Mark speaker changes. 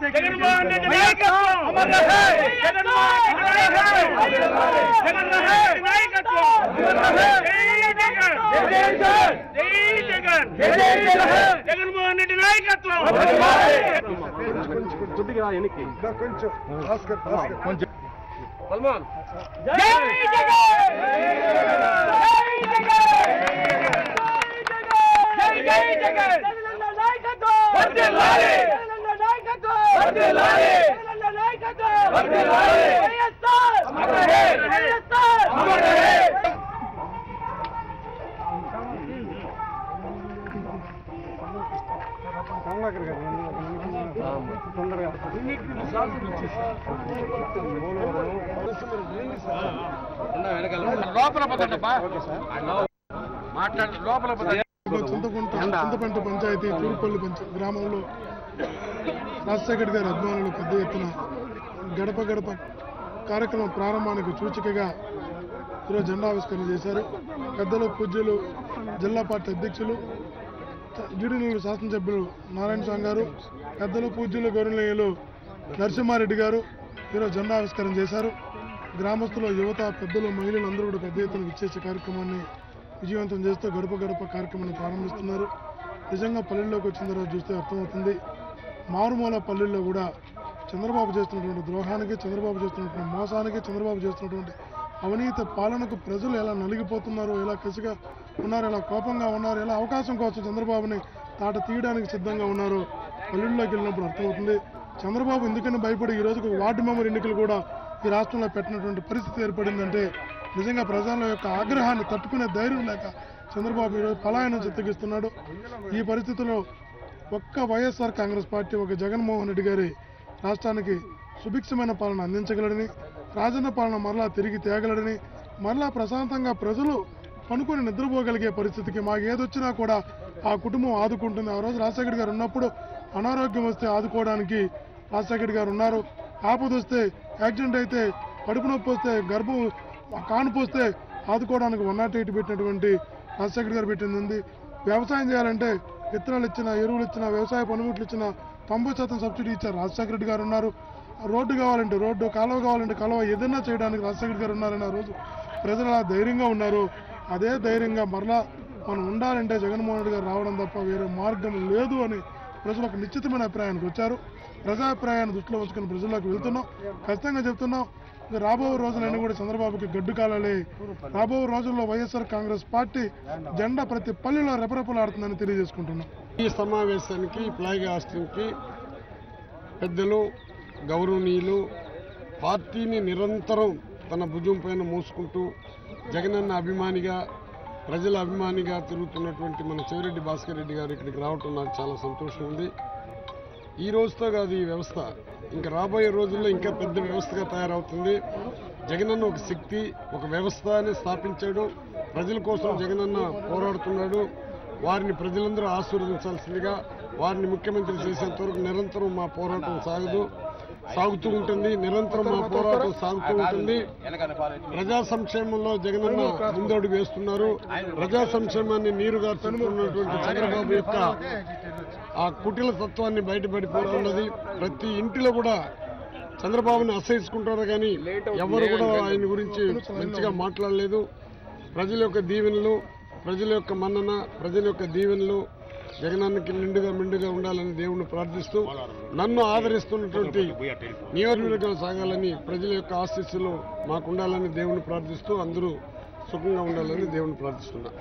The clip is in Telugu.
Speaker 1: జగన్మోహన్ రెడ్డి నాయకత్వం అమర్ రహే జగన్మోహన్ రెడ్డి జగన్ రహే నాయకత్వం జై జగన్ జగన్మోహన్ రెడ్డి నాయకత్వం కొద్దిగా ఎనికి కొంచెం సల్మాన్ జై జగన్ జై జగన్ నాయకత్వం వర్ధిల్లాలి నాయకత్వం వర్ధిల్లాలి నాయకత్వం వర్ధిల్లాలి వైఎస్ఆర్ అమర్ రహే వైఎస్ఆర్ అమర్ రహే
Speaker 2: చింతపంట పంచాయతీ తూర్పల్లి గ్రామంలో రాజశేఖర్ గారి అభిమానులు పెద్ద ఎత్తున గడప గడప కార్యక్రమం ప్రారంభానికి సూచికగా ఈరోజు జెండా ఆవిష్కరణ చేశారు. పెద్దలు పూజ్యులు జిల్లా పార్టీ అధ్యక్షులు గిరినూరు శాసనసభ్యులు నారాయణ స్వామి గారు, పెద్దలు పూజ్యులు గౌరవనీయులు నరసింహారెడ్డి గారు ఈరోజు జెండా ఆవిష్కరణ చేశారు. గ్రామస్తులు, యువత, పెద్దలు, మహిళలు అందరూ కూడా పెద్ద ఎత్తున విచ్చేసే కార్యక్రమాన్ని విజయవంతం చేస్తూ గడప గడప కార్యక్రమాన్ని ప్రారంభిస్తున్నారు. నిజంగా పల్లెల్లోకి వచ్చిన తర్వాత చూస్తే అర్థమవుతుంది, మారుమూల పల్లెల్లో కూడా చంద్రబాబు చేస్తున్నటువంటి ద్రోహానికి, చంద్రబాబు చేస్తున్నటువంటి మోసానికి, చంద్రబాబు చేస్తున్నటువంటి అవినీతి పాలనకు ప్రజలు ఎలా నలిగిపోతున్నారు, ఎలా కసిగా ఉన్నారు, ఎలా కోపంగా ఉన్నారు, ఎలా అవకాశం కోసం చంద్రబాబుని తాట తీయడానికి సిద్ధంగా ఉన్నారు పల్లెల్లోకి వెళ్ళినప్పుడు అర్థమవుతుంది. చంద్రబాబు ఎందుకని భయపడి ఈ రోజుకు వార్డు మెంబర్ ఎన్నికలు కూడా ఈ రాష్ట్రంలో పెట్టినటువంటి పరిస్థితి ఏర్పడిందంటే నిజంగా ప్రజల యొక్క ఆగ్రహాన్ని తట్టుకునే ధైర్యం లేక చంద్రబాబు ఈరోజు పలాయనం చిత్తగిస్తున్నాడు. ఈ పరిస్థితుల్లో ఒక్క వైఎస్ఆర్ కాంగ్రెస్ పార్టీ, ఒక జగన్మోహన్ రెడ్డి గారి రాష్ట్రానికి సుభిక్షమైన పాలన అందించగలడని, రాజన్న పాలన మరలా తిరిగి తేగలడని, మరలా ప్రశాంతంగా ప్రజలు పనుకొని నిద్రపోగలిగే పరిస్థితికి మాకు ఏదొచ్చినా కూడా ఆ కుటుంబం ఆదుకుంటుంది. ఆ రోజు రాజశేఖర్ గారు ఉన్నప్పుడు అనారోగ్యం వస్తే ఆదుకోవడానికి రాజశేఖర్ గారు ఉన్నారు. ఆపద వస్తే, యాక్సిడెంట్ అయితే, కడుపు నొప్పి వస్తే, గర్భం కానుపు వస్తే ఆదుకోవడానికి 108 పెట్టినటువంటి రాజశేఖర్ గారు పెట్టింది. వ్యవసాయం చేయాలంటే విత్తనాలు ఇచ్చిన, ఎరువులు ఇచ్చిన, వ్యవసాయ పనిముట్లు ఇచ్చిన 90% సబ్సిడీ ఇచ్చారు రాజశేఖర రెడ్డి గారు ఉన్నారు. రోడ్డు కావాలంటే రోడ్డు, కాలువ కావాలంటే కాలువ, ఏదైనా చేయడానికి రాజశేఖర గారు ఉన్నారని ఆ రోజు ప్రజలు అలా ధైర్యంగా ఉన్నారు. అదే ధైర్యంగా మరలా మనం ఉండాలంటే జగన్మోహన్ రెడ్డి గారు రావడం తప్ప వేరే మార్గం లేదు అని ప్రజలు ఒక నిశ్చితమైన అభిప్రాయానికి వచ్చారు. ప్రజాభిప్రాయాన్ని దృష్టిలో ఉంచుకుని ప్రజల్లోకి వెళ్తున్నాం. ఖచ్చితంగా చెప్తున్నాం, రాబో రోజులన్నీ కూడా చంద్రబాబుకి గడ్డు కాలాలి. రాబో రోజుల్లో వైఎస్ఆర్ కాంగ్రెస్ పార్టీ జెండా ప్రతి పల్లెలో రెపరెపలాడుతుందని తెలియజేసుకుంటున్నాం.
Speaker 3: ఈ సమావేశానికి ఫ్లాగ్ హాస్టింగ్కి పెద్దలు, గౌరవనీయులు, పార్టీని నిరంతరం తన భుజం పైన మోసుకుంటూ జగనన్న అభిమానిగా, ప్రజల అభిమానిగా తిరుగుతున్నటువంటి మన చెవిరెడ్డి భాస్కర్ రెడ్డి గారు ఇక్కడికి రావటం నాకు చాలా సంతోషం ఉంది. ఈ రోజుతో కాదు ఈ వ్యవస్థ, ఇంకా రాబోయే రోజుల్లో ఇంకా పెద్ద వ్యవస్థగా తయారవుతుంది. జగనన్న ఒక శక్తి, ఒక వ్యవస్థ అని స్థాపించాడు. ప్రజల కోసం జగనన్న పోరాడుతున్నాడు. వారిని ప్రజలందరూ ఆశీర్వదించాల్సిందిగా, వారిని ముఖ్యమంత్రి చేసేంత వరకు నిరంతరం మా పోరాటం సాగుతూ ఉంటుంది. నిరంతరం మా పోరాటం సాగుతూ ఉంటుంది. ప్రజా సంక్షేమంలో జగనన్న ముందడుగు వేస్తున్నారు. ప్రజా సంక్షేమాన్ని నీరుగా తున్నటువంటి చంద్రబాబు యొక్క ఆ కుటిల తత్వాన్ని బయటపడిపోతున్నది. ప్రతి ఇంటిలో కూడా చంద్రబాబుని అసహించుకుంటారు కానీ ఎవరు కూడా ఆయన గురించి మంచిగా మాట్లాడలేదు. ప్రజల యొక్క దీవెనలు, ప్రజల యొక్క మన్నన, ప్రజల యొక్క దీవెనలు జగనన్నకి నిండుగా ఉండాలని దేవుణ్ణి ప్రార్థిస్తూ, నన్ను ఆదరిస్తున్నటువంటి నియోజకవర్గం సాగాలని, ప్రజల యొక్క ఆశీస్సులు మాకు ఉండాలని దేవుణ్ణి ప్రార్థిస్తూ, అందరూ సుఖంగా ఉండాలని దేవుణ్ణి ప్రార్థిస్తున్నా.